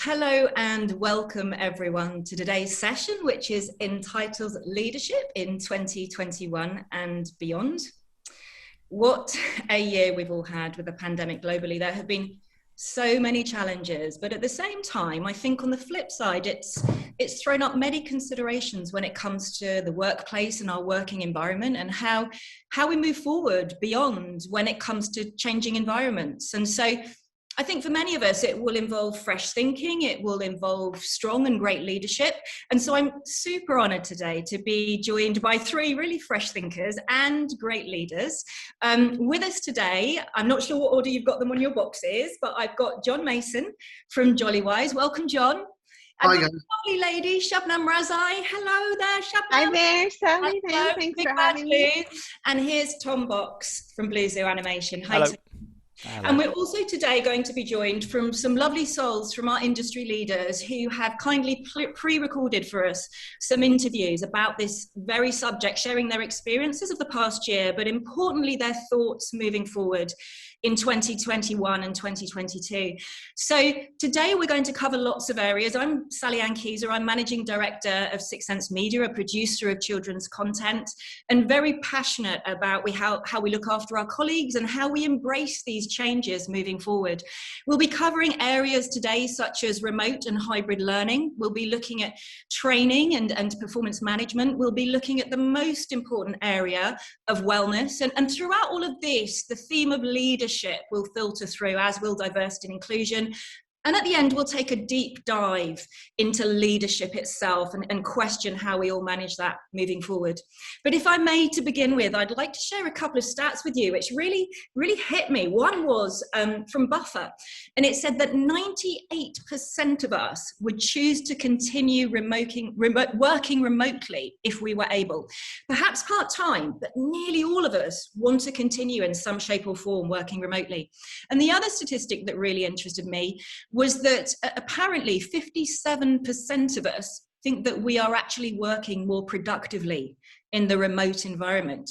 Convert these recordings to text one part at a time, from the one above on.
Hello and welcome everyone to today's session, which is entitled Leadership in 2021 and Beyond. What a year we've all had with the pandemic globally. There have been so many challenges, but at the same time, I think on the flip side, it's thrown up many considerations when it comes to the workplace and our working environment and how we move forward beyond when it comes to changing environments. And so I think for many of us, it will involve fresh thinking, it will involve strong and great leadership. And so I'm super honored today to be joined by three really fresh thinkers and great leaders. With us today, I'm not sure what order you've got them on your boxes, but I've got John Mason from Jollywise. Welcome, John. And hi, guys. Lovely lady, Shabnam Razai. Hello there, Shabnam. Hi there, Sally. Thanks for having me. And here's Tom Box from Blue Zoo Animation. Hi, Hello. Tom. Hello. And we're also today going to be joined from some lovely souls from our industry leaders who have kindly pre-recorded for us some interviews about this very subject, sharing their experiences of the past year, but importantly, their thoughts moving forward in 2021 and 2022. So today we're going to cover lots of areas. I'm Sally Ann Keyser. I'm Managing Director of Sixth Sense Media, a producer of children's content, and very passionate about how we look after our colleagues and how we embrace these changes moving forward. We'll be covering areas today such as remote and hybrid learning. We'll be looking at training and performance management. We'll be looking at the most important area of wellness. And throughout all of this, the theme of leadership will filter through, as will diversity and inclusion. And at the end, we'll take a deep dive into leadership itself and question how we all manage that moving forward. But if I may, to begin with, I'd like to share a couple of stats with you, which really hit me. One was from Buffer, and it said that 98% of us would choose to continue working remotely if we were able. Perhaps part-time, but nearly all of us want to continue in some shape or form working remotely. And the other statistic that really interested me was that apparently 57% of us think that we are actually working more productively in the remote environment.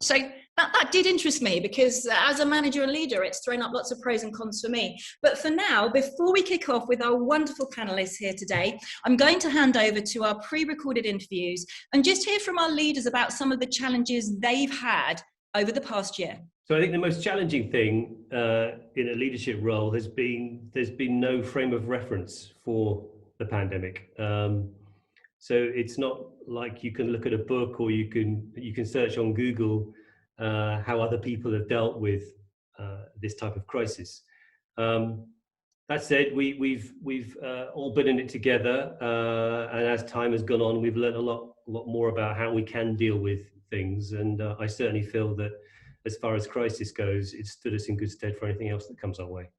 So that did interest me because as a manager and leader, it's thrown up lots of pros and cons for me. But for now, before we kick off with our wonderful panelists here today, I'm going to hand over to our pre-recorded interviews and just hear from our leaders about some of the challenges they've had over the past year. So I think the most challenging thing in a leadership role has been there's been no frame of reference for the pandemic. So it's not like you can look at a book or you can search on Google how other people have dealt with this type of crisis. That said, we've all been in it together, and as time has gone on, we've learned a lot more about how we can deal with things. And I certainly feel that as far as crisis goes, it stood us in good stead for anything else that comes our way.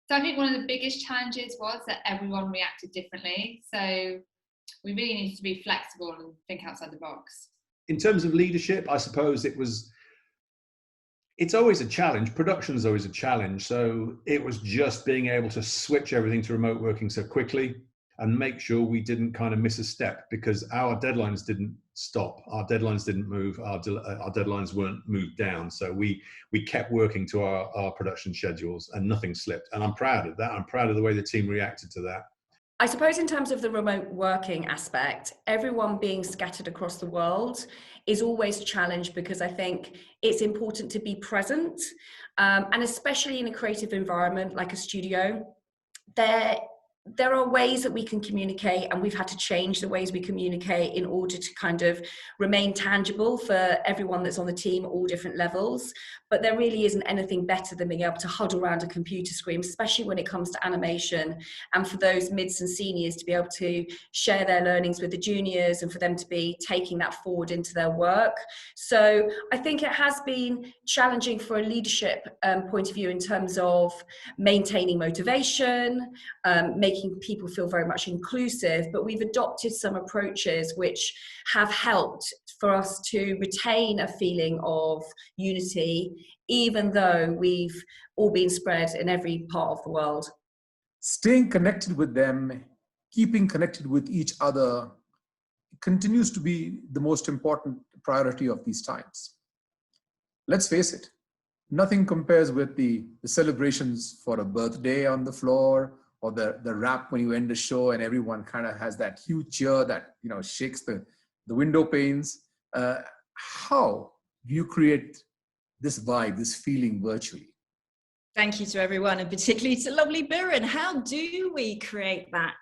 So I think one of the biggest challenges was that everyone reacted differently. So we really needed to be flexible and think outside the box. In terms of leadership, I suppose it's always a challenge. Production is always a challenge. So it was just being able to switch everything to remote working so quickly and make sure we didn't kind of miss a step, because our deadlines didn't stop. Our deadlines didn't move. Our deadlines weren't moved down. So we kept working to our production schedules and nothing slipped. And I'm proud of that. I'm proud of the way the team reacted to that. I suppose in terms of the remote working aspect, everyone being scattered across the world is always a challenge, because I think it's important to be present. And especially in a creative environment like a studio, there are ways that we can communicate, and we've had to change the ways we communicate in order to kind of remain tangible for everyone that's on the team at all different levels. But there really isn't anything better than being able to huddle around a computer screen, especially when it comes to animation, and for those mids and seniors to be able to share their learnings with the juniors and for them to be taking that forward into their work. So I think it has been challenging for a leadership point of view in terms of maintaining motivation, making people feel very much inclusive, but we've adopted some approaches which have helped for us to retain a feeling of unity, even though we've all been spread in every part of the world. Staying connected with them, keeping connected with each other continues to be the most important priority of these times. Let's face it, nothing compares with the celebrations for a birthday on the floor or the rap when you end the show and everyone kind of has that huge cheer that, you know, shakes the window panes. How do you create this vibe, this feeling virtually? Thank you to everyone, and particularly to lovely Biren. How do we create that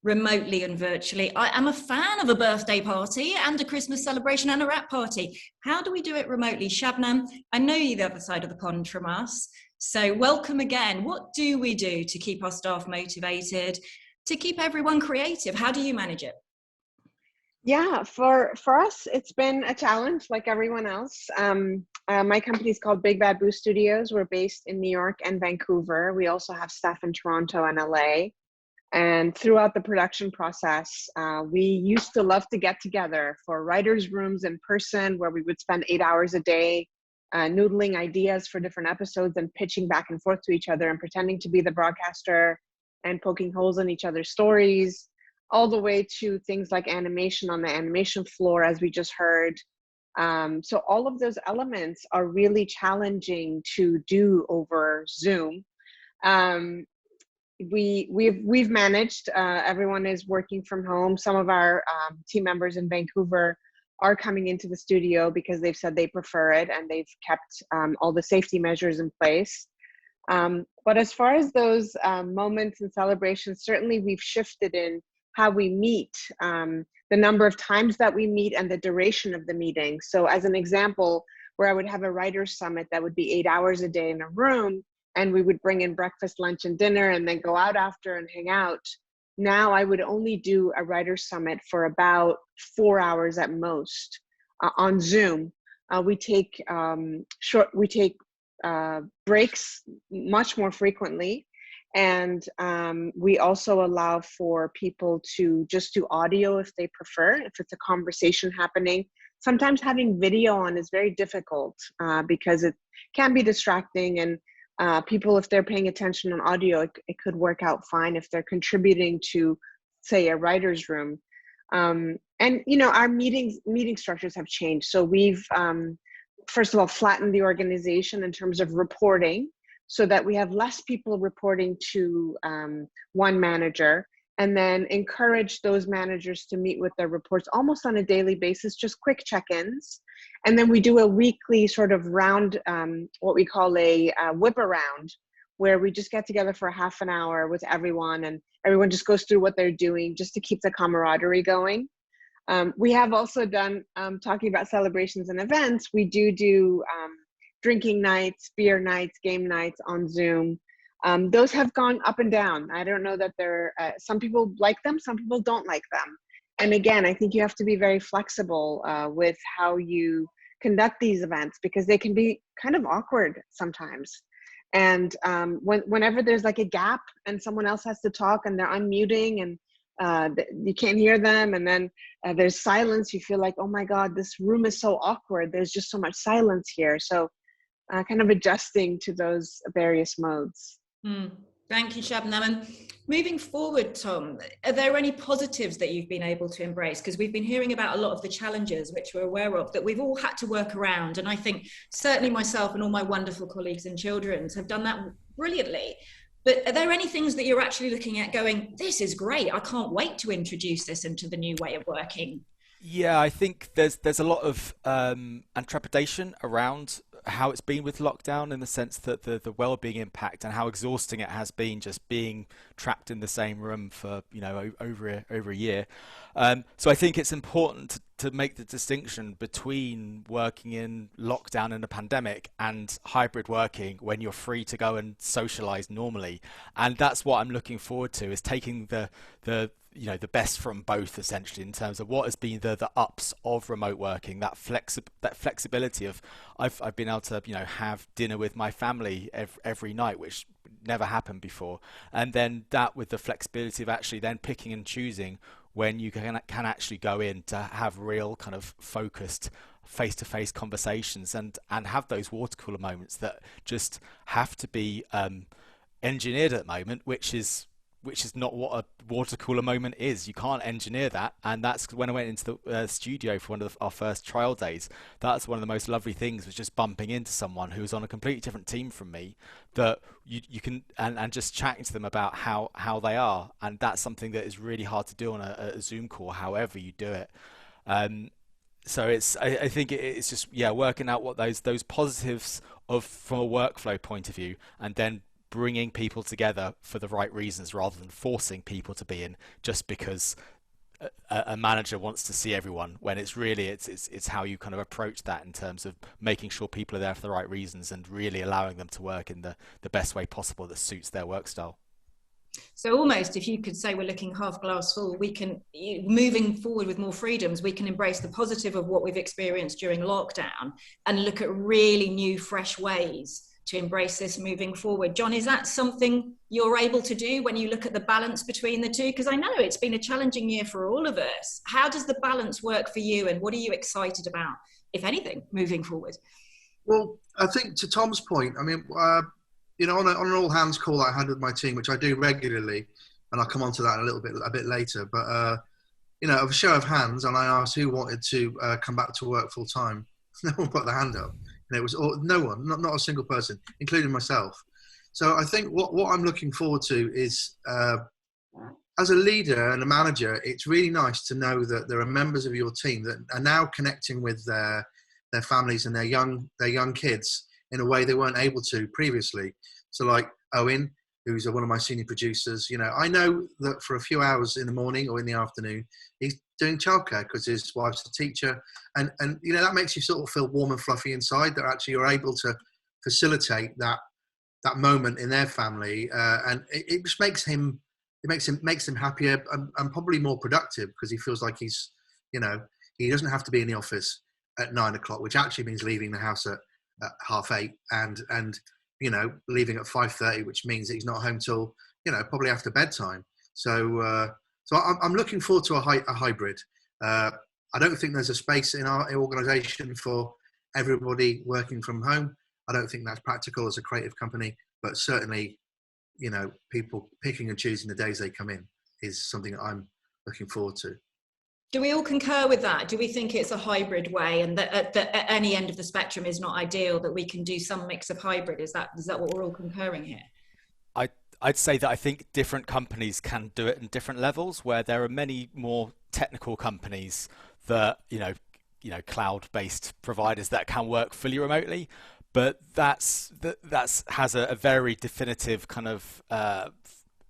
remotely and virtually? I am a fan of a birthday party and a Christmas celebration and a wrap party. How do we do it remotely? Shabnam, I know you're the other side of the pond from us, so welcome again. What do we do to keep our staff motivated, to keep everyone creative? How do you manage it? Yeah, for us, it's been a challenge like everyone else. My company is called Big Bad Boo Studios. We're based in New York and Vancouver. We also have staff in Toronto and LA. And throughout the production process, we used to love to get together for writers' rooms in person, where we would spend 8 hours a day noodling ideas for different episodes and pitching back and forth to each other and pretending to be the broadcaster and poking holes in each other's stories, all the way to things like animation on the animation floor, as we just heard. So all of those elements are really challenging to do over Zoom. We've managed. Everyone is working from home. Some of our team members in Vancouver are coming into the studio because they've said they prefer it, and they've kept all the safety measures in place. But as far as those moments and celebrations, certainly we've shifted in how we meet, the number of times that we meet and the duration of the meeting. So as an example, where I would have a writer's summit that would be 8 hours a day in a room, and we would bring in breakfast, lunch, and dinner, and then go out after and hang out. Now I would only do a writer's summit for about 4 hours at most on Zoom. We take breaks much more frequently. And we also allow for people to just do audio if they prefer, if it's a conversation happening. Sometimes having video on is very difficult because it can be distracting, and people, if they're paying attention on audio, it could work out fine if they're contributing to, say, a writer's room. And, you know, our meeting structures have changed. So we've, first of all, flattened the organization in terms of reporting, so that we have less people reporting to one manager, and then encourage those managers to meet with their reports almost on a daily basis, just quick check-ins. And then we do a weekly sort of round, what we call a whip around, where we just get together for half an hour with everyone, and everyone just goes through what they're doing just to keep the camaraderie going. We have also done, talking about celebrations and events, we do drinking nights, beer nights, game nights on Zoom. Those have gone up and down. I don't know that they're, some people like them, some people don't like them. And again, I think you have to be very flexible with how you conduct these events, because they can be kind of awkward sometimes. And whenever there's like a gap and someone else has to talk and they're unmuting and you can't hear them, and then there's silence, you feel like, oh my God, this room is so awkward. There's just so much silence here. So kind of adjusting to those various modes. Thank you, Shabnam. And moving forward, Tom, are there any positives that you've been able to embrace? Because we've been hearing about a lot of the challenges, which we're aware of, that we've all had to work around. And I think certainly myself and all my wonderful colleagues in Children's have done that brilliantly. But are there any things that you're actually looking at going, this is great, I can't wait to introduce this into the new way of working? Yeah, I think there's a lot of trepidation around how it's been with lockdown, in the sense that the well-being impact and how exhausting it has been just being trapped in the same room for, you know, over a year. So I think it's important to make the distinction between working in lockdown in a pandemic and hybrid working when you're free to go and socialize normally. And that's what I'm looking forward to, is taking the best from both, essentially, in terms of what has been the ups of remote working, that flexibility of I've been able to, you know, have dinner with my family every night, which never happened before, and then that with the flexibility of actually then picking and choosing when you can actually go in to have real kind of focused face-to-face conversations and have those water cooler moments that just have to be engineered at the moment, which is which is not what a water cooler moment is. You can't engineer that. And that's when I went into the studio for one of our first trial days. That's one of the most lovely things, was just bumping into someone who was on a completely different team from me, that you can, and just chatting to them about how they are. And that's something that is really hard to do on a Zoom call, however you do it. So I think it's just, working out what those positives from a workflow point of view, and then bringing people together for the right reasons, rather than forcing people to be in just because a manager wants to see everyone, when it's really it's how you kind of approach that in terms of making sure people are there for the right reasons and really allowing them to work in the best way possible that suits their work style. So almost, if you could say we're looking half glass full, we can, moving forward with more freedoms, we can embrace the positive of what we've experienced during lockdown and look at really new, fresh ways to embrace this moving forward. John, is that something you're able to do when you look at the balance between the two? Because I know it's been a challenging year for all of us. How does the balance work for you, and what are you excited about, if anything, moving forward? Well, I think to Tom's point, I mean, on an all hands call I had with my team, which I do regularly, and I'll come on to that a bit later, but of a show of hands, and I asked who wanted to come back to work full time. No one put their hand up. And it was no one, not a single person, including myself. So I think what I'm looking forward to is, as a leader and a manager, it's really nice to know that there are members of your team that are now connecting with their families and their young kids in a way they weren't able to previously. So like Owen, who's one of my senior producers, I know that for a few hours in the morning or in the afternoon, he's doing childcare because his wife's a teacher. And that makes you sort of feel warm and fluffy inside, that actually you're able to facilitate that moment in their family. And it just makes him happier and probably more productive, because he feels like he's, he doesn't have to be in the office at 9 o'clock, which actually means leaving the house at 8:30 and leaving at 5:30, which means that he's not home till probably after bedtime. So I'm looking forward to a hybrid. I don't think there's a space in our organisation for everybody working from home. I don't think that's practical as a creative company, but certainly people picking and choosing the days they come in is something that I'm looking forward to. Do we all concur with that? Do we think it's a hybrid way, and that at any end of the spectrum is not ideal, that we can do some mix of hybrid? Is that what we're all concurring here? I'd say that I think different companies can do it in different levels, where there are many more technical companies that, cloud-based providers that can work fully remotely, but that has a very definitive kind of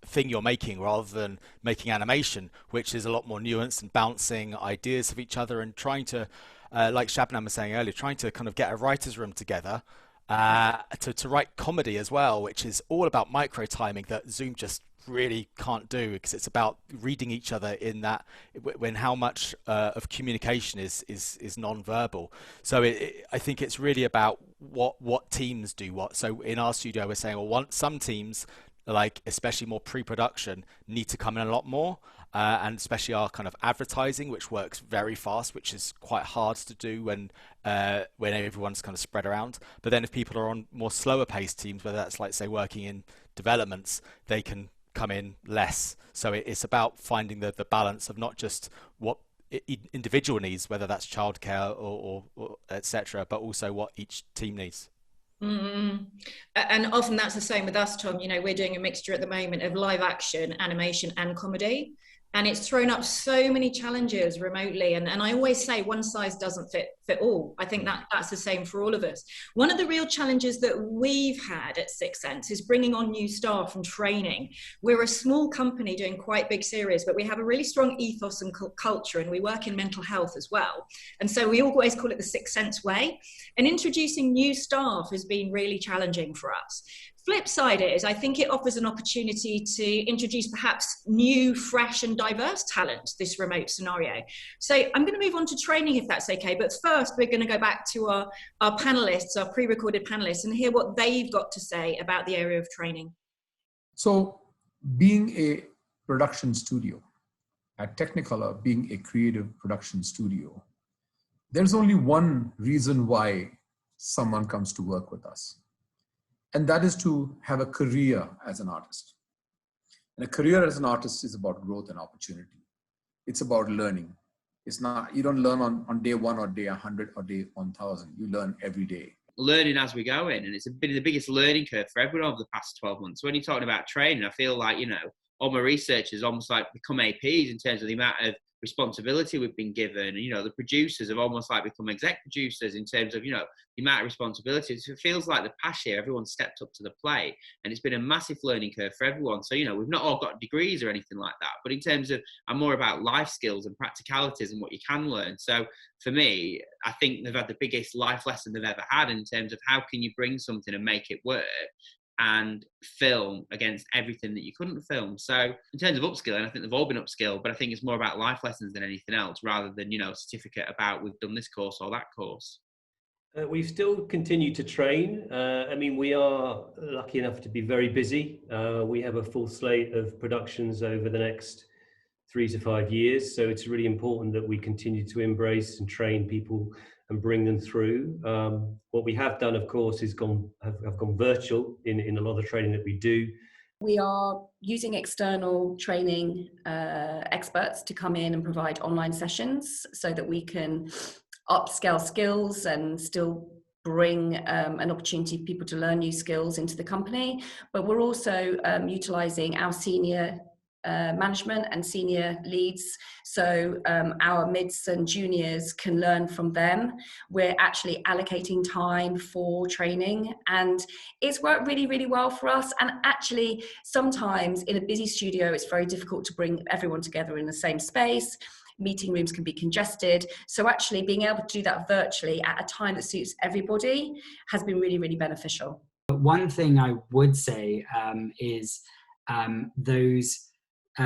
thing you're making, rather than making animation, which is a lot more nuanced and bouncing ideas of each other and trying to, like Shabnam was saying earlier, trying to kind of get a writer's room together to write comedy as well, which is all about micro timing that Zoom just really can't do, because it's about reading each other in that, when how much of communication is non-verbal. So I think it's really about what teams do what. So in our studio, we're saying, well, some teams, like especially more pre-production, need to come in a lot more, and especially our kind of advertising, which works very fast, which is quite hard to do when everyone's kind of spread around. But then if people are on more slower paced teams, whether that's like say working in developments, they can come in less. So it's about finding the balance of not just what individual needs, whether that's childcare or etc., but also what each team needs. Mm-hmm. And often that's the same with us, Tom. We're doing a mixture at the moment of live action, animation and comedy, and it's thrown up so many challenges remotely, and I always say one size doesn't fit all. I think that's the same for all of us. One of the real challenges that we've had at Sixth Sense is bringing on new staff and training. We're a small company doing quite big series, but we have a really strong ethos and culture, and we work in mental health as well. And so we always call it the Sixth Sense way. And introducing new staff has been really challenging for us. Flip side is, I think it offers an opportunity to introduce perhaps new, fresh and diverse talent, this remote scenario. So I'm going to move on to training, if that's okay. But first, we're going to go back to our panelists, our pre-recorded panelists, and hear what they've got to say about the area of training. So being a production studio, at Technicolor, being a creative production studio, there's only one reason why someone comes to work with us. And that is to have a career as an artist. And a career as an artist is about growth and opportunity. It's about learning. It's not, you don't learn on day 1 or day 100 or day 1000. You learn every day. Learning as we go in, and it's been the biggest learning curve for everyone over the past 12 months. When you're talking about training, I feel like, all my research has almost like become APs in terms of the amount of responsibility we've been given. The producers have almost like become exec producers in terms of, the amount of responsibility. So it feels like the past year, everyone stepped up to the plate, and it's been a massive learning curve for everyone. So, we've not all got degrees or anything like that, but in terms of, I'm more about life skills and practicalities and what you can learn. So for me, I think they've had the biggest life lesson they've ever had in terms of how can you bring something and make it work and film against everything that you couldn't film. So in terms of upskilling, I think they've all been upskilled, but I think it's more about life lessons than anything else, rather than, a certificate about we've done this course or that course. We've still continued to train. We are lucky enough to be very busy. We have a full slate of productions over the next 3 to 5 years. So it's really important that we continue to embrace and train people and bring them through. What we have done, of course, is have gone virtual in a lot of the training that we do. We are using external training experts to come in and provide online sessions so that we can upscale skills and still bring an opportunity for people to learn new skills into the company. But we're also utilising our senior management and senior leads, so our mids and juniors can learn from them. We're actually allocating time for training, and it's worked really, really well for us. And actually, sometimes in a busy studio, it's very difficult to bring everyone together in the same space. Meeting rooms can be congested. So actually being able to do that virtually at a time that suits everybody has been really, really beneficial. But one thing I would say is those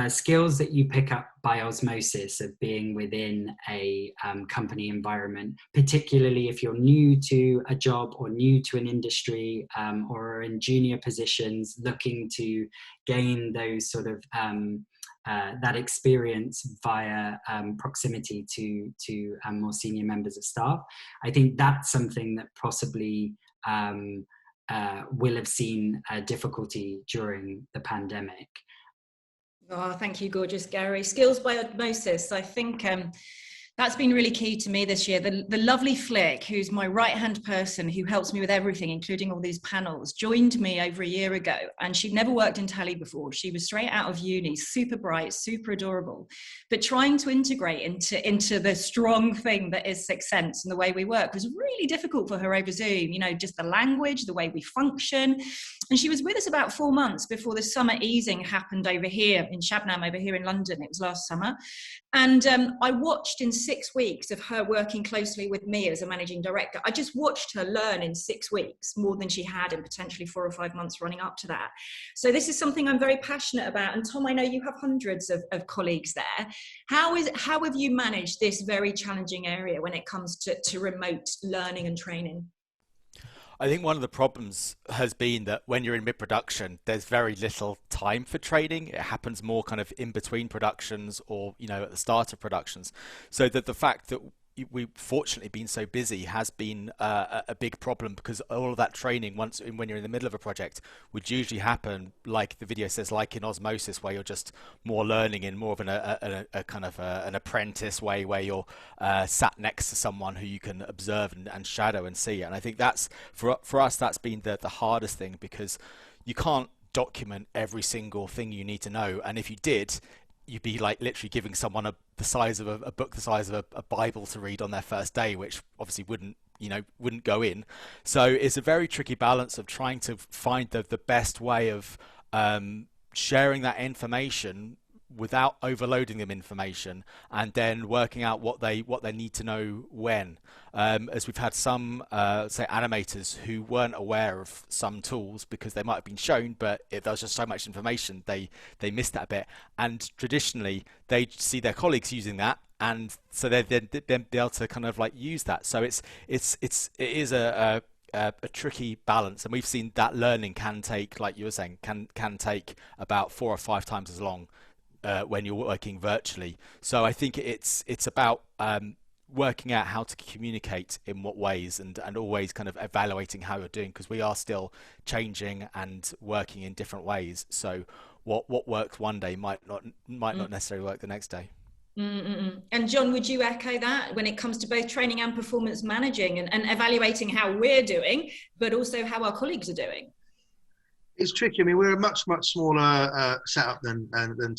skills that you pick up by osmosis of being within a company environment, particularly if you're new to a job or new to an industry or are in junior positions looking to gain those sort of that experience via proximity to more senior members of staff. I think that's something that possibly will have seen difficulty during the pandemic. Oh, thank you, gorgeous Gary. Skills by osmosis. I think that's been really key to me this year. The lovely Flick, who's my right-hand person who helps me with everything, including all these panels, joined me over a year ago, and she'd never worked in telly before. She was straight out of uni, super bright, super adorable, but trying to integrate into the strong thing that is Sixth Sense and the way we work was really difficult for her over Zoom. Just the language, the way we function. And she was with us about 4 months before the summer easing happened over here in Shabnam, over here in London. It was last summer. And I watched in 6 weeks of her working closely with me as a managing director. I just watched her learn in 6 weeks more than she had in potentially 4 or 5 months running up to that. So this is something I'm very passionate about. And Tom, I know you have hundreds of colleagues there. How have you managed this very challenging area when it comes to remote learning and training? I think one of the problems has been that when you're in mid-production, there's very little time for training. It happens more kind of in between productions or, at the start of productions. So that the fact that we've fortunately been so busy has been a big problem, because all of that training when you're in the middle of a project would usually happen, like the video says, like in osmosis, where you're just more learning in more of a kind of an apprentice way, where you're sat next to someone who you can observe and shadow and see. And I think that's for us, that's been the hardest thing, because you can't document every single thing you need to know, and if you did, you'd be like literally giving someone the size of a book the size of a Bible to read on their first day, which obviously wouldn't go in. So it's a very tricky balance of trying to find the best way of sharing that information without overloading them information, and then working out what they need to know when. As we've had some say animators who weren't aware of some tools because they might have been shown, but if there was just so much information, they missed that bit. And traditionally, they see their colleagues using that, and so they'd then be able to kind of like use that. So it is a tricky balance, and we've seen that learning can take, like you were saying, can take about 4 or 5 times as long when you're working virtually. So I think it's about working out how to communicate in what ways, and always kind of evaluating how you're doing, because we are still changing and working in different ways. So what worked one day might not necessarily work the next day. Mm-mm. And John, would you echo that when it comes to both training and performance managing and evaluating how we're doing, but also how our colleagues are doing? It's tricky. I mean, we're a much smaller setup than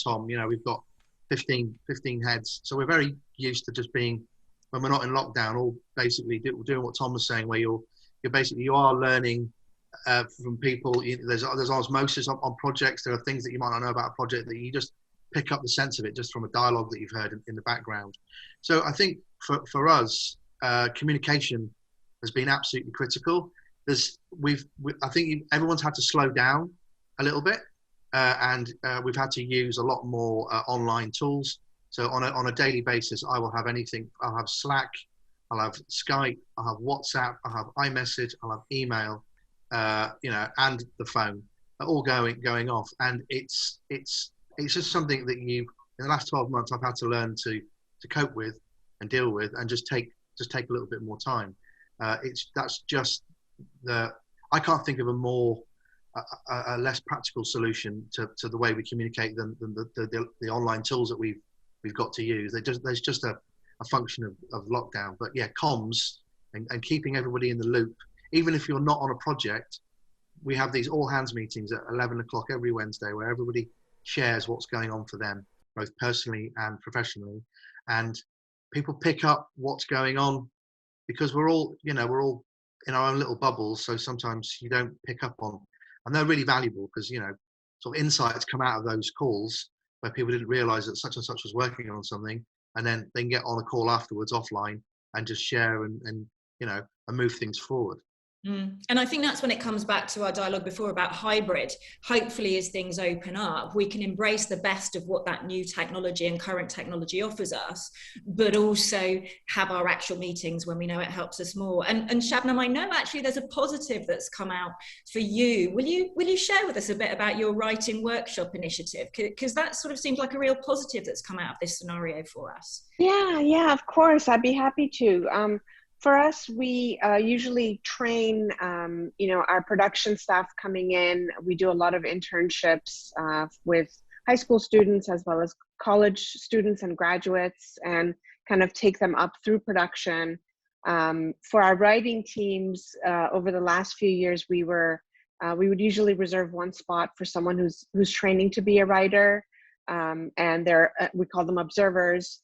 Tom. You know, we've got 15 heads, so we're very used to just being, when we're not in lockdown, all basically doing what Tom was saying, where you are learning from people. There's osmosis on projects. There are things that you might not know about a project that you just pick up the sense of it just from a dialogue that you've heard in the background. So I think for us, communication has been absolutely critical. I think everyone's had to slow down a little bit, and we've had to use a lot more online tools. So on a daily basis, I will have anything. I'll have Slack, I'll have Skype, I'll have WhatsApp, I'll have iMessage, I'll have email, and the phone, all going off. And it's just something that in the last 12 months, I've had to learn to cope with and deal with, and just take a little bit more time. I can't think of a less practical solution to the way we communicate than the online tools that we've got to use. There's just a function of lockdown. But yeah, comms and keeping everybody in the loop, even if you're not on a project. We have these all hands meetings at 11 o'clock every Wednesday where everybody shares what's going on for them, both personally and professionally, and people pick up what's going on, because we're all in our own little bubbles. So sometimes you don't pick up on, and they're really valuable because sort of insights come out of those calls where people didn't realize that such and such was working on something, and then they can get on a call afterwards offline and just share and move things forward. And I think that's when it comes back to our dialogue before about hybrid. Hopefully, as things open up, we can embrace the best of what that new technology and current technology offers us, but also have our actual meetings when we know it helps us more. And Shabnam, I know actually there's a positive that's come out for you. Will you share with us a bit about your writing workshop initiative? Because that sort of seems like a real positive that's come out of this scenario for us. Yeah, of course. I'd be happy to. For us, we usually train, our production staff coming in. We do a lot of internships with high school students as well as college students and graduates, and kind of take them up through production. For our writing teams, over the last few years, we would usually reserve one spot for someone who's training to be a writer, and we call them observers.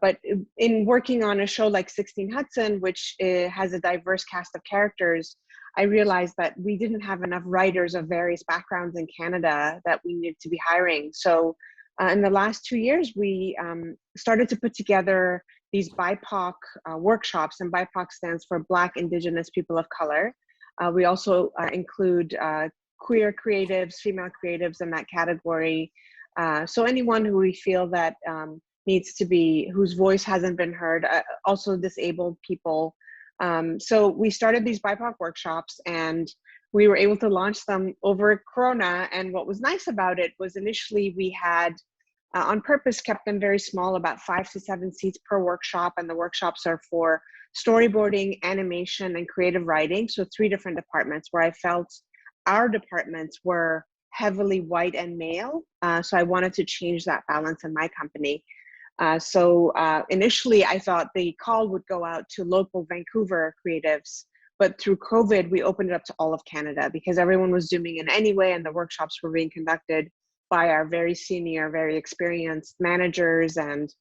But in working on a show like 16 Hudson, which has a diverse cast of characters, I realized that we didn't have enough writers of various backgrounds in Canada that we needed to be hiring. So in the last 2 years, we started to put together these BIPOC workshops, and BIPOC stands for Black, Indigenous, People of Color. We also include queer creatives, female creatives in that category. So anyone who we feel that whose voice hasn't been heard, also disabled people. So we started these BIPOC workshops, and we were able to launch them over Corona. And what was nice about it was initially we had, on purpose, kept them very small, about 5 to 7 seats per workshop. And the workshops are for storyboarding, animation, and creative writing. So 3 different departments where I felt our departments were heavily white and male. So I wanted to change that balance in my company. So initially I thought the call would go out to local Vancouver creatives, but through COVID, we opened it up to all of Canada because everyone was Zooming in anyway, and the workshops were being conducted by our very senior, very experienced managers and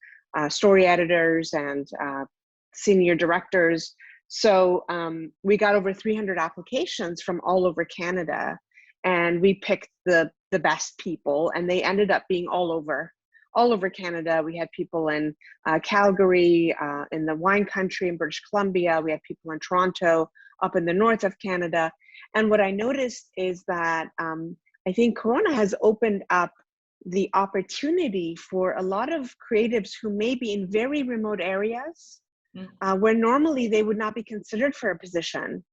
story editors and senior directors. So we got over 300 applications from all over Canada, and we picked the best people, and they ended up being all over Canada. We had people in Calgary, in the wine country in British Columbia. We had people in Toronto, up in the north of Canada. And what I noticed is that I think Corona has opened up the opportunity for a lot of creatives who may be in very remote areas where normally they would not be considered for a position.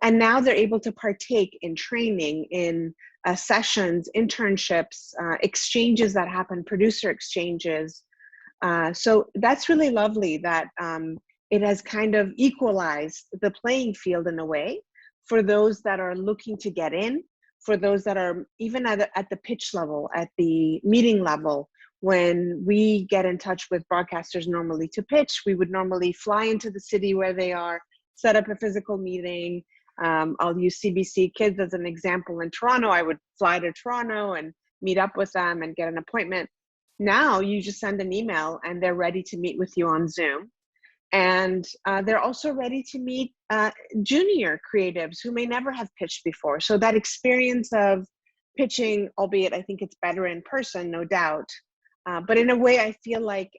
And now they're able to partake in training, in sessions, internships, exchanges that happen, producer exchanges. So that's really lovely that it has kind of equalized the playing field in a way for those that are looking to get in, for those that are even at the pitch level, at the meeting level. When we get in touch with broadcasters normally to pitch, we would normally fly into the city where they are, set up a physical meeting. I'll use CBC Kids as an example. In Toronto, I would fly to Toronto and meet up with them and get an appointment. Now you just send an email and they're ready to meet with you on Zoom. And they're also ready to meet junior creatives who may never have pitched before. So that experience of pitching, albeit I think it's better in person, no doubt. But in a way, I feel like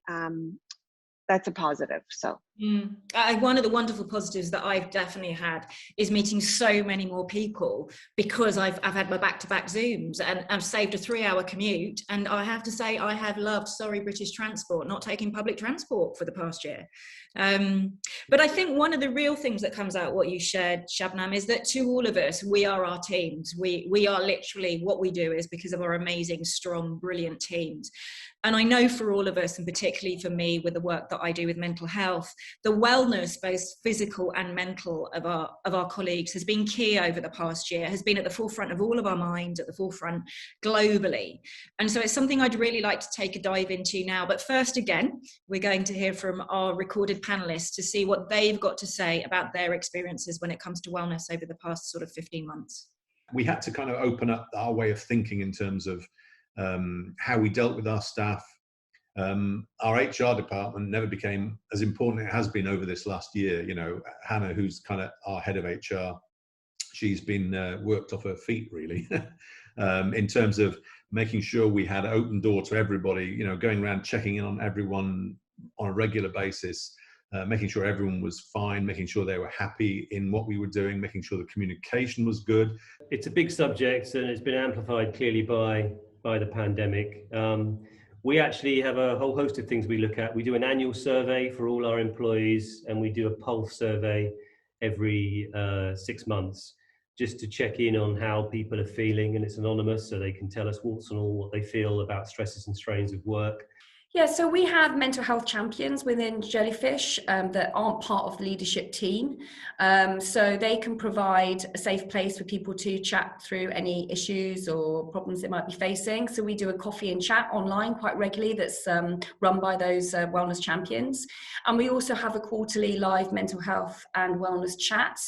that's a positive. So one of the wonderful positives that I've definitely had is meeting so many more people, because I've had my back-to-back Zooms and I've saved a 3-hour commute. And I have to say, I have loved, sorry, British Transport, not taking public transport for the past year. But I think one of the real things that comes out what you shared, Shabnam, is that to all of us, we are our teams. We are literally, what we do is because of our amazing, strong, brilliant teams. And I know for all of us, and particularly for me with the work that I do with mental health, the wellness, both physical and mental, of our colleagues has been key over the past year, has been at the forefront of all of our minds, at the forefront globally. And so it's something I'd really like to take a dive into now. But first, again, we're going to hear from our recorded panelists to see what they've got to say about their experiences when it comes to wellness over the past sort of 15 months. We had to kind of open up our way of thinking in terms of how we dealt with our staff. Our HR department never became as important as it has been over this last year. You know, Hannah, who's kind of our head of HR, she's been worked off her feet really in terms of making sure we had an open door to everybody, you know, going around checking in on everyone on a regular basis, making sure everyone was fine, making sure they were happy in what we were doing, making sure the communication was good. It's a big subject and it's been amplified clearly by the pandemic. We actually have a whole host of things we look at. We do an annual survey for all our employees, and we do a pulse survey every 6 months just to check in on how people are feeling, and it's anonymous, so they can tell us warts and all what they feel about stresses and strains of work. Yeah, so we have mental health champions within Jellyfish that aren't part of the leadership team. So they can provide a safe place for people to chat through any issues or problems they might be facing. So we do a coffee and chat online quite regularly that's run by those wellness champions. And we also have a quarterly live mental health and wellness chat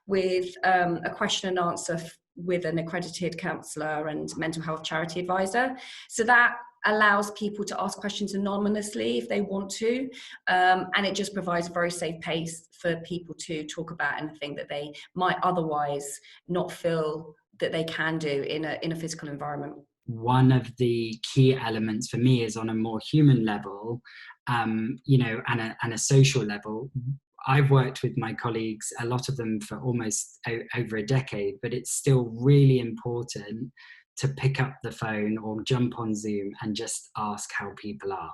with a question and answer with an accredited counsellor and mental health charity advisor. So that allows people to ask questions anonymously if they want to, and it just provides a very safe place for people to talk about anything that they might otherwise not feel that they can do in a physical environment. One of the key elements for me is on a more human level, you know, and a social level. I've worked with my colleagues, a lot of them for almost over a decade, but it's still really important to pick up the phone or jump on Zoom and just ask how people are,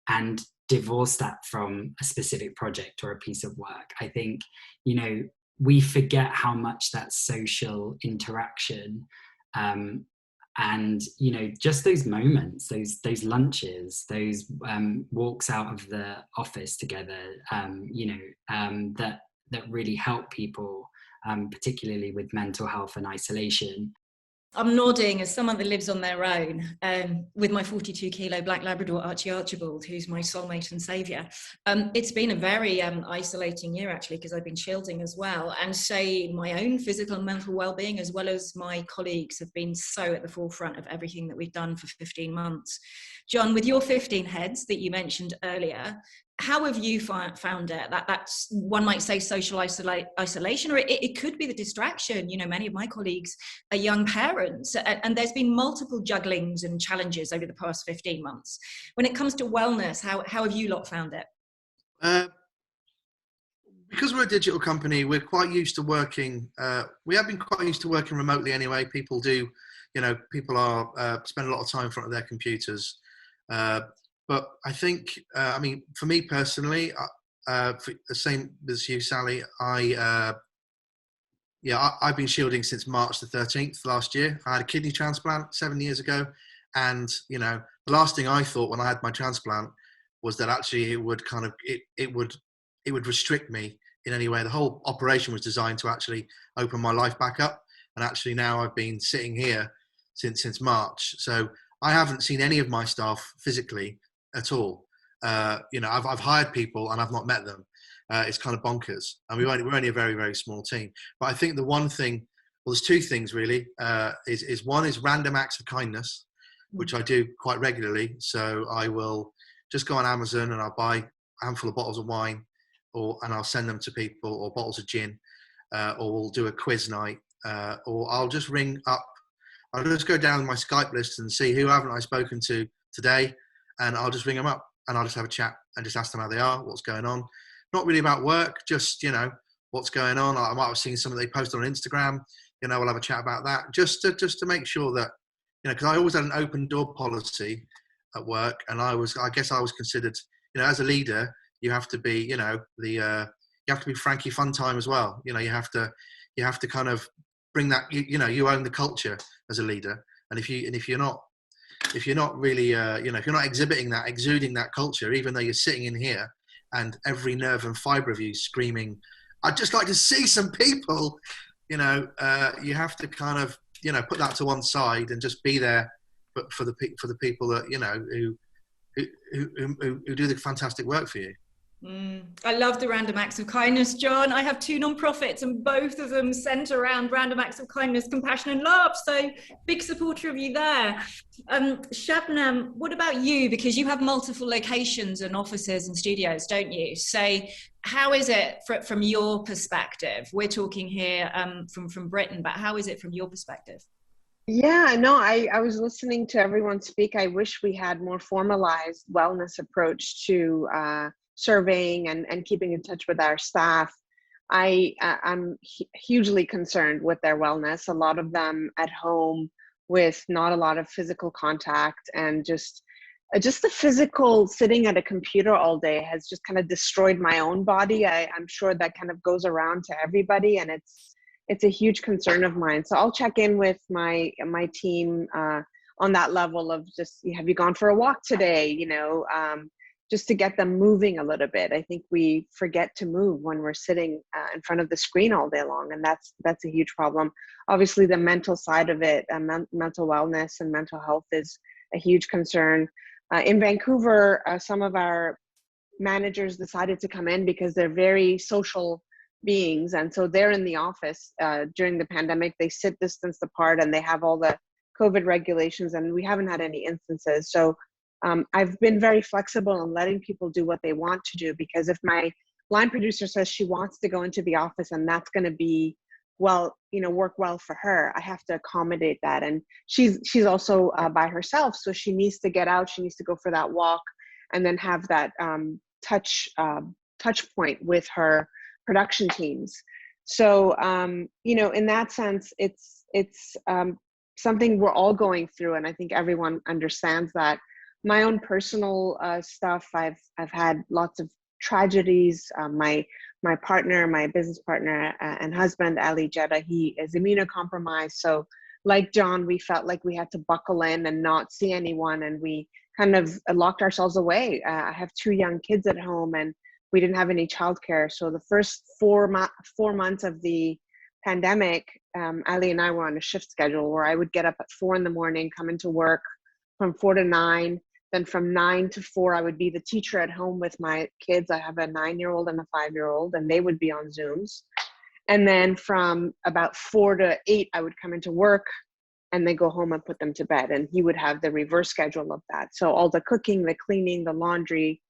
and divorce that from a specific project or a piece of work. I think, you know, we forget how much that social interaction and, you know, just those moments, those lunches, those walks out of the office together, you know, that really help people, particularly with mental health and isolation. I'm nodding as someone that lives on their own, with my 42-kilo black Labrador, Archie Archibald, who's my soulmate and saviour. It's been a very isolating year, actually, because I've been shielding as well. And say my own physical and mental well-being, as well as my colleagues, have been so at the forefront of everything that we've done for 15 months. John, with your 15 heads that you mentioned earlier, how have you found it? That's, one might say, social isolation, or it could be the distraction. You know, many of my colleagues are young parents, and there's been multiple jugglings and challenges over the past 15 months. When it comes to wellness, how have you lot found it? Because we're a digital company, we're quite used to working, we have been quite used to working remotely anyway. People do, you know, people are spend a lot of time in front of their computers. But I think, I mean, for me personally, for the same as you, Sally, I've been shielding since March the 13th last year. I had a kidney transplant 7 years ago. And, you know, the last thing I thought when I had my transplant was that actually it would kind of, it would restrict me in any way. The whole operation was designed to actually open my life back up. and actually now I've been sitting here since March. So I haven't seen any of my staff physically at all. I've hired people and I've not met them. It's kind of bonkers. And we're only a very, very small team. But I think the one thing, well, there's two things really. Is one is random acts of kindness, which I do quite regularly. So I will just go on Amazon and I'll buy a handful of bottles of wine, and I'll send them to people, or bottles of gin, or we'll do a quiz night, or I'll just ring up. I'll just go down my Skype list and see who haven't I spoken to today, and I'll just ring them up and I'll just have a chat and just ask them how they are, what's going on. Not really about work, just, what's going on. I might have seen something they posted on Instagram, we'll have a chat about that, just to make sure that, because I always had an open door policy at work, and I guess I was considered, as a leader, you have to be, you have to be Frankie Funtime as well. You have to kind of bring that, you own the culture as a leader. And if you're not really, if you're not exuding that culture, even though you're sitting in here and every nerve and fiber of you screaming, I'd just like to see some people, you have to kind of, put that to one side and just be there for the people that, who do the fantastic work for you. I love the random acts of kindness, John. I have 2 nonprofits and both of them centre around random acts of kindness, compassion and love. So big supporter of you there. Shabnam, what about you? Because you have multiple locations and offices and studios, don't you? So how is it from your perspective? We're talking here from Britain, but how is it from your perspective? Yeah, no, I was listening to everyone speak. I wish we had more formalized wellness approach to surveying and keeping in touch with our staff. I'm hugely concerned with their wellness. A lot of them at home with not a lot of physical contact, and just the physical sitting at a computer all day has just kind of destroyed my own body. I'm sure that kind of goes around to everybody, and it's a huge concern of mine. So I'll check in with my team on that level of just, have you gone for a walk today? Just to get them moving a little bit. I think we forget to move when we're sitting in front of the screen all day long, and that's a huge problem. Obviously, the mental side of it, mental wellness and mental health is a huge concern. In Vancouver, some of our managers decided to come in because they're very social beings, and so they're in the office during the pandemic. They sit distanced apart, and they have all the COVID regulations, and we haven't had any instances. So I've been very flexible in letting people do what they want to do, because if my line producer says she wants to go into the office and that's going to be work well for her, I have to accommodate that. And she's also by herself, so she needs to get out. She needs to go for that walk, and then have that touch point with her production teams. So in that sense, it's something we're all going through, and I think everyone understands that. My own personal stuff, I've had lots of tragedies. My partner, my business partner and husband, Ali Jeddah, he is immunocompromised. So like John, we felt like we had to buckle in and not see anyone, and we kind of locked ourselves away. I have 2 young kids at home, and we didn't have any childcare. So the first 4 months of the pandemic, Ali and I were on a shift schedule where I would get up at 4 a.m, come into work from 4 to 9. Then from 9 to 4, I would be the teacher at home with my kids. I have a 9-year-old and a 5-year-old, and they would be on Zooms. And then from about 4 to 8, I would come into work and then go home and put them to bed. And he would have the reverse schedule of that. So all the cooking, the cleaning, the laundry,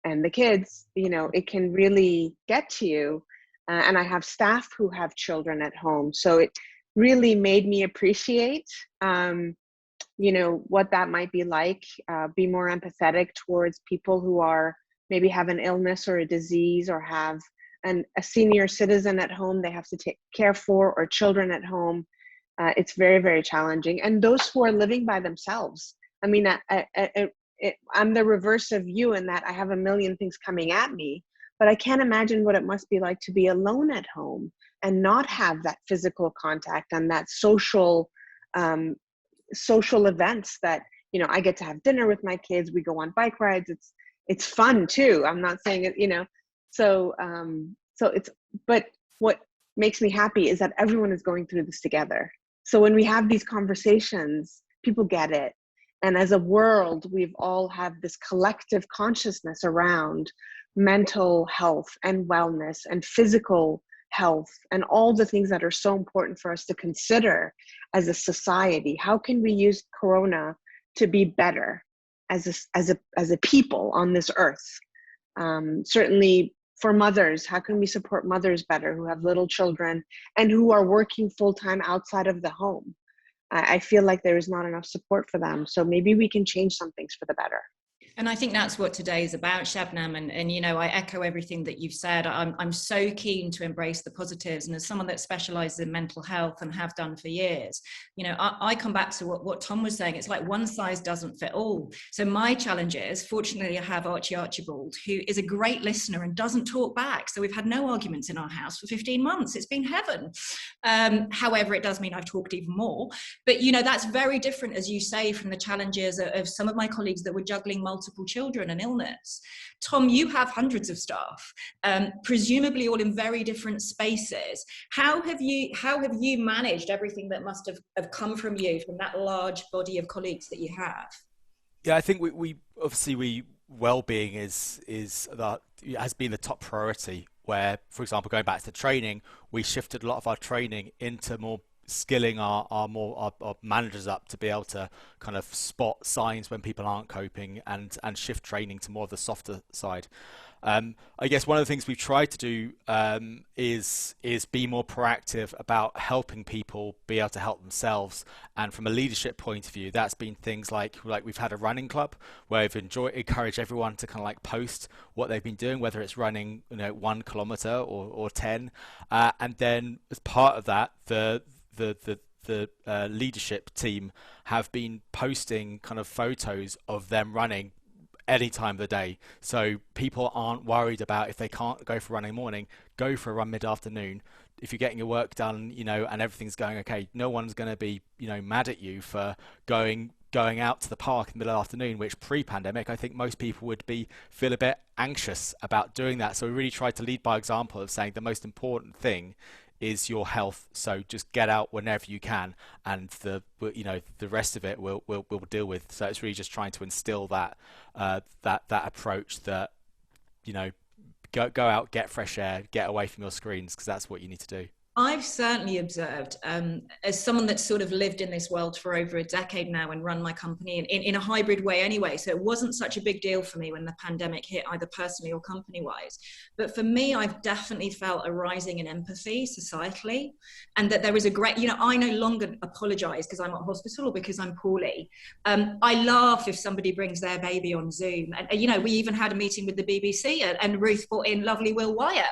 and the kids, it can really get to you. And I have staff who have children at home. So it really made me appreciate what that might be like, be more empathetic towards people who are maybe have an illness or a disease, or have a senior citizen at home they have to take care for, or children at home. It's very, very challenging. And those who are living by themselves. I mean, I'm the reverse of you in that I have a million things coming at me, but I can't imagine what it must be like to be alone at home and not have that physical contact and that social events that, I get to have dinner with my kids. We go on bike rides. It's fun too. I'm not saying it, so it's, but what makes me happy is that everyone is going through this together. So when we have these conversations, people get it. And as a world, we've all have this collective consciousness around mental health and wellness and physical health and all the things that are so important for us to consider as a society. How can we use Corona to be better as a people on this earth? Certainly for mothers, how can we support mothers better who have little children and who are working full-time outside of the home? I feel like there is not enough support for them. So maybe we can change some things for the better. And I think that's what today is about, Shabnam. And you know, I echo everything that you've said. I'm so keen to embrace the positives. And as someone that specializes in mental health and have done for years, you know, I come back to what Tom was saying. It's like one size doesn't fit all. So my challenge is, fortunately, I have Archie Archibald, who is a great listener and doesn't talk back. So we've had no arguments in our house for 15 months. It's been heaven. However, it does mean I've talked even more. But, you know, that's very different, as you say, from the challenges of some of my colleagues that were juggling multiple children and illness. Tom, you have hundreds of staff, presumably all in very different spaces. How have you managed everything that must have come from you, from that large body of colleagues that you have? Yeah, I think we obviously well-being has been the top priority. Where, for example, going back to training, we shifted a lot of our training into more skilling our managers up to be able to kind of spot signs when people aren't coping and shift training to more of the softer side. I guess one of the things we've tried to do is be more proactive about helping people be able to help themselves. And from a leadership point of view, that's been things like we've had a running club where we've encouraged everyone to kind of like post what they've been doing, whether it's running 1 kilometer or 10, and then as part of that, the leadership team have been posting kind of photos of them running any time of the day, so people aren't worried about if they can't go for a running morning, go for a run mid-afternoon. If you're getting your work done, and everything's going okay, no one's going to be mad at you for going out to the park in the middle of the afternoon, which pre-pandemic I think most people would feel a bit anxious about doing that. So we really tried to lead by example of saying the most important thing is your health, so just get out whenever you can, and the rest of it we'll deal with. So it's really just trying to instill that approach that go out, get fresh air, get away from your screens, because that's what you need to do. I've certainly observed, as someone that's sort of lived in this world for over a decade now and run my company in a hybrid way anyway, so it wasn't such a big deal for me when the pandemic hit, either personally or company-wise. But for me, I've definitely felt a rising in empathy societally, and that there is a great, I no longer apologize because I'm at hospital or because I'm poorly. I laugh if somebody brings their baby on Zoom. And we even had a meeting with the BBC and Ruth brought in lovely Will Wyatt,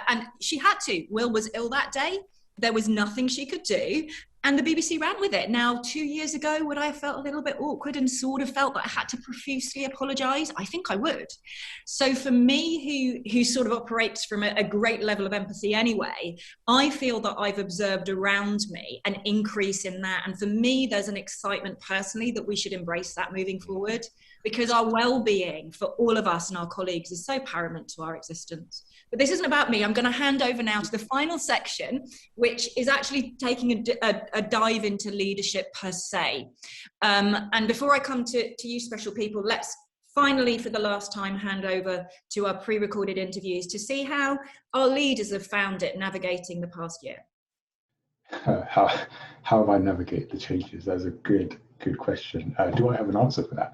and she had to. Will was ill that day. There was nothing she could do, and the BBC ran with it. Now, 2 years ago, would I have felt a little bit awkward and sort of felt that I had to profusely apologise? I think I would. So for me, who sort of operates from a great level of empathy anyway, I feel that I've observed around me an increase in that. And for me, there's an excitement personally that we should embrace that moving forward, because our well-being for all of us and our colleagues is so paramount to our existence. But this isn't about me. I'm going to hand over now to the final section, which is actually taking a dive into leadership per se. And before I come to you special people, let's finally, for the last time, hand over to our pre-recorded interviews to see how our leaders have found it navigating the past year. How have I navigated the changes? That's a good question. Do I have an answer for that?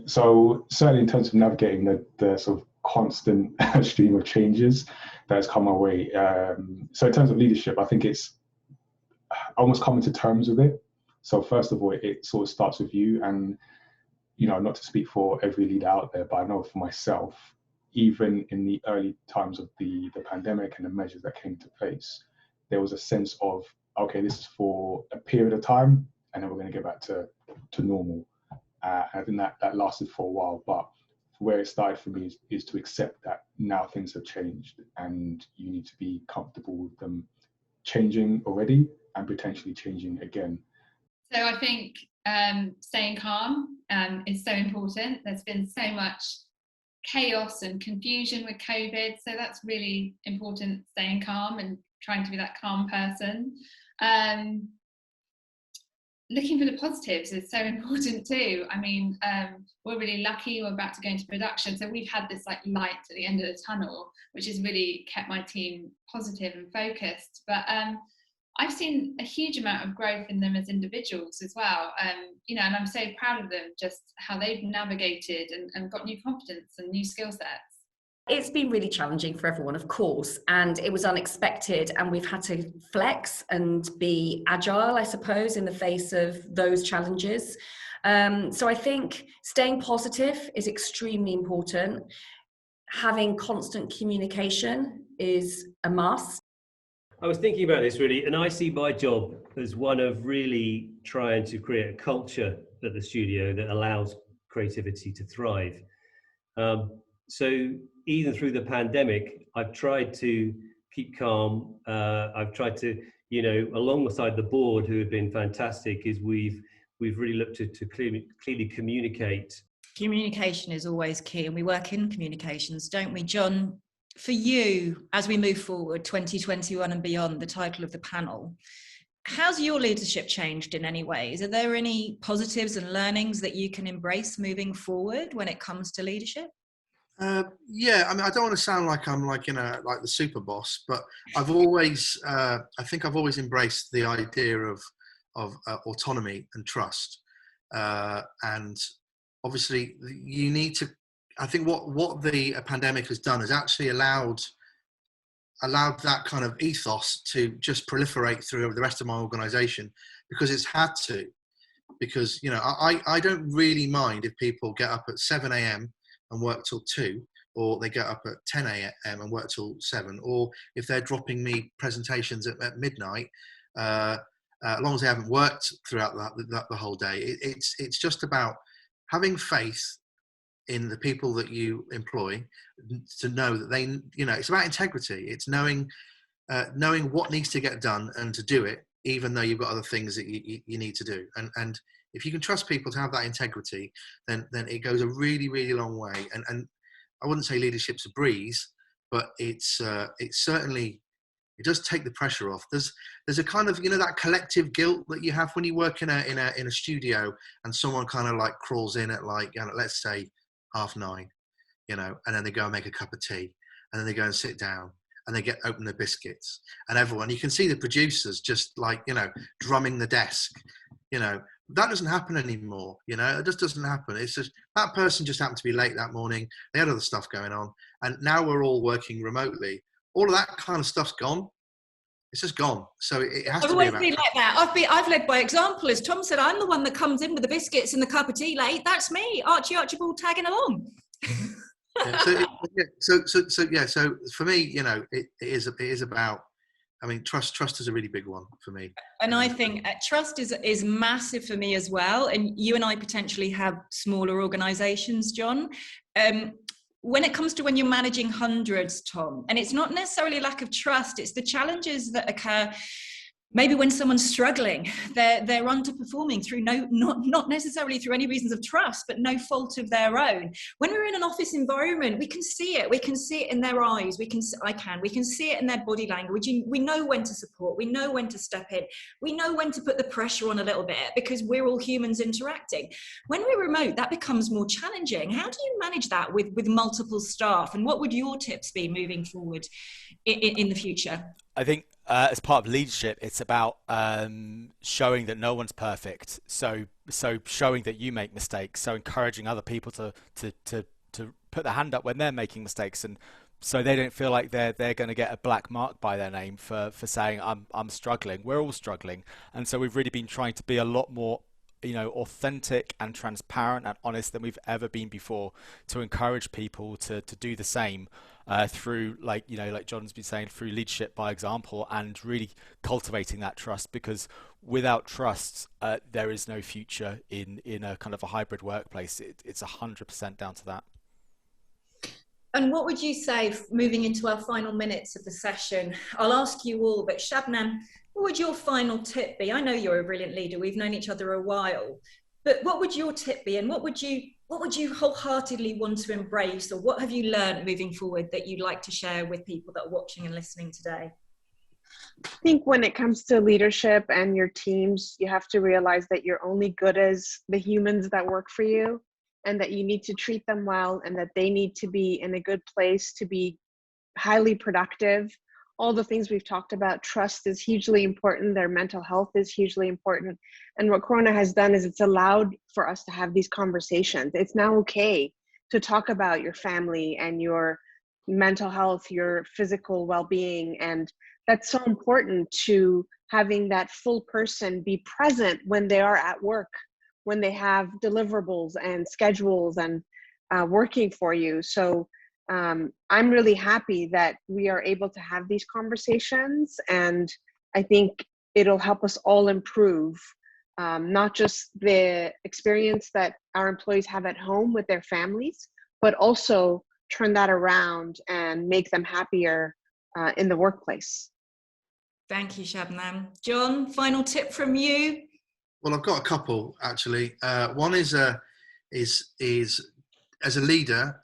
So certainly in terms of navigating the sort of constant stream of changes that has come our way. So in terms of leadership, I think it's almost coming to terms with it. So first of all, it sort of starts with you, and not to speak for every leader out there, but I know for myself, even in the early times of the pandemic and the measures that came into place, there was a sense of, okay, this is for a period of time, and then we're going to get back to normal. I think that lasted for a while, but where it started for me is to accept that now things have changed and you need to be comfortable with them changing already and potentially changing again. So I think staying calm is so important. There's been so much chaos and confusion with COVID, so that's really important, staying calm and trying to be that calm person. Looking for the positives is so important too. I mean, we're really lucky, we're about to go into production, so we've had this like light at the end of the tunnel, which has really kept my team positive and focused. But I've seen a huge amount of growth in them as individuals as well. You know, and I'm so proud of them, just how they've navigated and got new confidence and new skill sets. It's been really challenging for everyone, of course, and it was unexpected, and we've had to flex and be agile, I suppose, in the face of those challenges. So I think staying positive is extremely important. Having constant communication is a must. I was thinking about this really, and I see my job as one of really trying to create a culture at the studio that allows creativity to thrive. So even through the pandemic, I've tried to keep calm. I've tried to, you know, alongside the board, who have been fantastic, is we've really looked to clearly communicate. Communication is always key, and we work in communications, don't we, John? For you, as we move forward, 2021 and beyond, the title of the panel, how's your leadership changed in any ways? Are there any positives and learnings that you can embrace moving forward when it comes to leadership? Yeah, I mean, I don't want to sound like I'm like, you know, like the super boss, but I've always, I think I've always embraced the idea of autonomy and trust. And obviously you need to, I think what the pandemic has done is actually allowed that kind of ethos to just proliferate through the rest of my organization, because it's had to, because, you know, I don't really mind if people get up at 7 a.m. and work till 2, or they get up at 10 a.m. and work till 7, or if they're dropping me presentations at midnight, as long as they haven't worked throughout the whole day. It's just about having faith in the people that you employ, to know that they, you know, it's about integrity. It's knowing what needs to get done and to do it, even though you've got other things that you need to do. And if you can trust people to have that integrity, then it goes a really, really long way. And I wouldn't say leadership's a breeze, but it's certainly, it does take the pressure off. There's a kind of, you know, that collective guilt that you have when you work in a studio, and someone kind of like crawls in at like, you know, let's say 9:30, you know, and then they go and make a cup of tea, and then they go and sit down, and they open their biscuits, and everyone, you can see the producers just like, you know, drumming the desk, you know. That doesn't happen anymore, you know. It just doesn't happen. It's just that person just happened to be late that morning. They had other stuff going on, and now we're all working remotely. All of that kind of stuff's gone. It's just gone. So it has to be about. I've always been like that. I've led by example. As Tom said, I'm the one that comes in with the biscuits and the cup of tea late. That's me, Archibald, tagging along. So for me, you know, it is about, I mean, trust is a really big one for me. And I think trust is massive for me as well. And you and I potentially have smaller organizations, John. When it comes to when you're managing hundreds, Tom, and it's not necessarily lack of trust, it's the challenges that occur. Maybe when someone's struggling, they're underperforming through not necessarily through any reasons of trust, but no fault of their own. When we're in an office environment, we can see it. We can see it in their eyes. We can see it in their body language. We know when to support. We know when to step in. We know when to put the pressure on a little bit, because we're all humans interacting. When we're remote, that becomes more challenging. How do you manage that with multiple staff? And what would your tips be moving forward in the future? I think as part of leadership, it's about showing that no one's perfect. So showing that you make mistakes. So encouraging other people to put their hand up when they're making mistakes, and so they don't feel like they're going to get a black mark by their name for saying I'm struggling. We're all struggling, and so we've really been trying to be a lot more, you know, authentic and transparent and honest than we've ever been before, to encourage people to do the same through, like, you know, like John's been saying, through leadership by example, and really cultivating that trust, because without trust there is no future in a kind of a hybrid workplace. It's 100% down to that. And what would you say, moving into our final minutes of the session? I'll ask you all, but Shabnam, what would your final tip be? I know you're a brilliant leader. We've known each other a while, but what would your tip be? And what would you wholeheartedly want to embrace, or what have you learned moving forward that you'd like to share with people that are watching and listening today? I think when it comes to leadership and your teams, you have to realize that you're only good as the humans that work for you, and that you need to treat them well, and that they need to be in a good place to be highly productive. All the things we've talked about, trust is hugely important, their mental health is hugely important. And what Corona has done is it's allowed for us to have these conversations. It's now okay to talk about your family and your mental health, your physical well-being, and that's so important to having that full person be present when they are at work, when they have deliverables and schedules and working for you. So I'm really happy that we are able to have these conversations, and I think it'll help us all improve not just the experience that our employees have at home with their families, but also turn that around and make them happier in the workplace. Thank you, Shabnam. John, final tip from you? Well, I've got a couple actually. One is as a leader,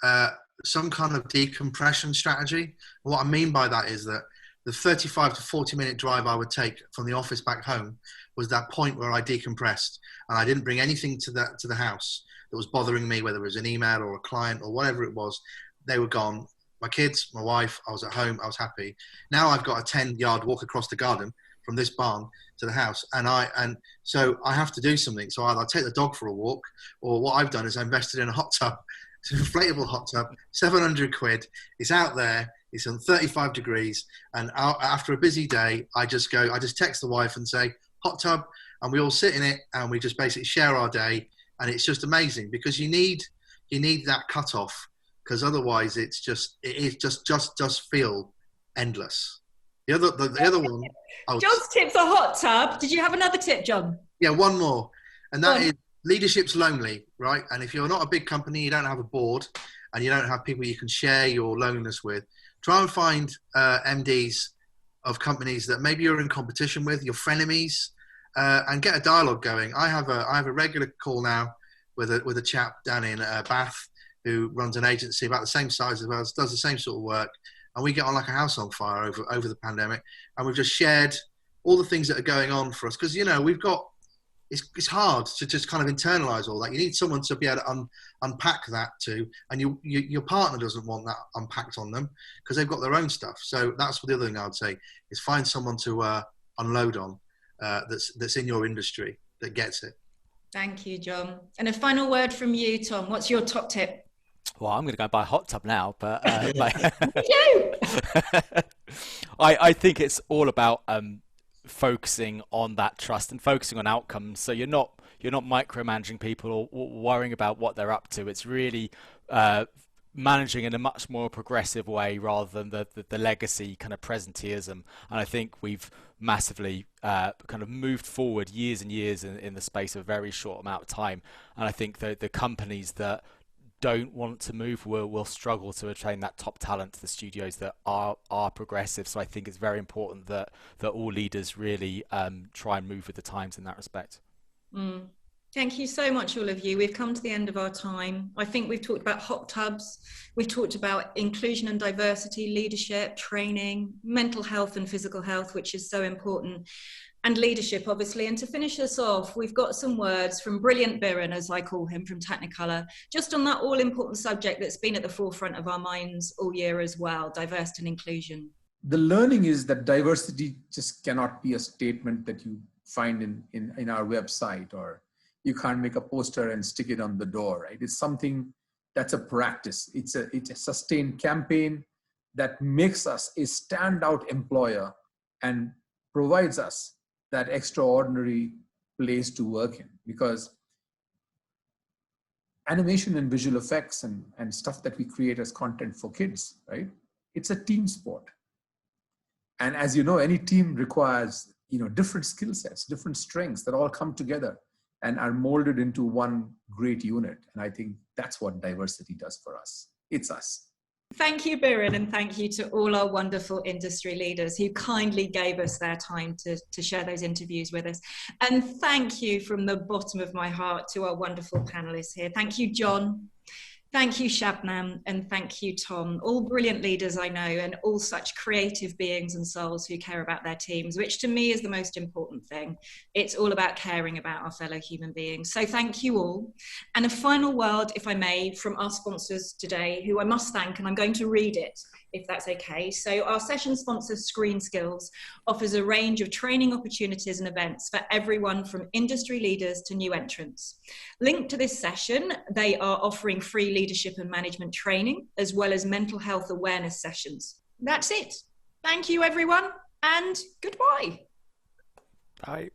some kind of decompression strategy. What I mean by that is that the 35 to 40 minute drive I would take from the office back home was that point where I decompressed, and I didn't bring anything to the house that was bothering me, whether it was an email or a client or whatever it was. They were gone. My kids, my wife, I was at home, I was happy. Now I've got a 10-yard walk across the garden from this barn to the house, and so I have to do something. So either I take the dog for a walk, or what I've done is I invested in a hot tub. It's an inflatable hot tub, 700 quid. It's out there, it's on 35 degrees, and after a busy day, I just text the wife and say, hot tub, and we all sit in it, and we just basically share our day, and it's just amazing, because you need that cutoff, because otherwise it just feel endless. The other one. John's tip's a hot tub. Did you have another tip, John? Yeah, one more, and that is leadership's lonely, right? And if you're not a big company, you don't have a board, and you don't have people you can share your loneliness with, try and find MDs of companies that maybe you're in competition with, your frenemies, and get a dialogue going. I have a regular call now with a chap down in Bath who runs an agency about the same size as us, does the same sort of work, and we get on like a house on fire over the pandemic, and we've just shared all the things that are going on for us, because it's hard to just kind of internalize all that. You need someone to be able to unpack that too, and your partner doesn't want that unpacked on them because they've got their own stuff. So that's the other thing I would say is find someone to unload on that's in your industry that gets it. Thank you, John. And a final word from you, Tom. What's your top tip? Well, I'm going to go buy a hot tub now, but I think it's all about focusing on that trust and focusing on outcomes. So you're not micromanaging people or worrying about what they're up to. It's really managing in a much more progressive way rather than the legacy kind of presenteeism. And I think we've massively kind of moved forward years and years in the space of a very short amount of time. And I think the companies that don't want to move will struggle to attain that top talent to the studios that are progressive. So I think it's very important that all leaders really try and move with the times in that respect. Thank you so much, all of you. We've come to the end of our time. I think we've talked about hot tubs, we've talked about inclusion and diversity, leadership, training, mental health and physical health, which is so important, and leadership, obviously. And to finish us off, we've got some words from brilliant Biren, as I call him, from Technicolor, just on that all-important subject that's been at the forefront of our minds all year as well, diversity and inclusion. The learning is that diversity just cannot be a statement that you find in our website, or you can't make a poster and stick it on the door, right? It's something that's a practice. It's a sustained campaign that makes us a standout employer and provides us that extraordinary place to work in, because animation and visual effects and stuff that we create as content for kids, right? It's a team sport. And as you know, any team requires, different skill sets, different strengths that all come together and are molded into one great unit. And I think that's what diversity does for us. It's us. Thank you, Biren, and thank you to all our wonderful industry leaders who kindly gave us their time to share those interviews with us. And thank you from the bottom of my heart to our wonderful panelists here. Thank you, John. Thank you, Shabnam, and thank you, Tom. All brilliant leaders I know, and all such creative beings and souls who care about their teams, which to me is the most important thing. It's all about caring about our fellow human beings. So thank you all. And a final word, if I may, from our sponsors today, who I must thank, and I'm going to read it, if that's okay. So our session sponsor, Screen Skills, offers a range of training opportunities and events for everyone from industry leaders to new entrants. Linked to this session, they are offering free leadership and management training, as well as mental health awareness sessions. That's it. Thank you, everyone, and goodbye. Bye.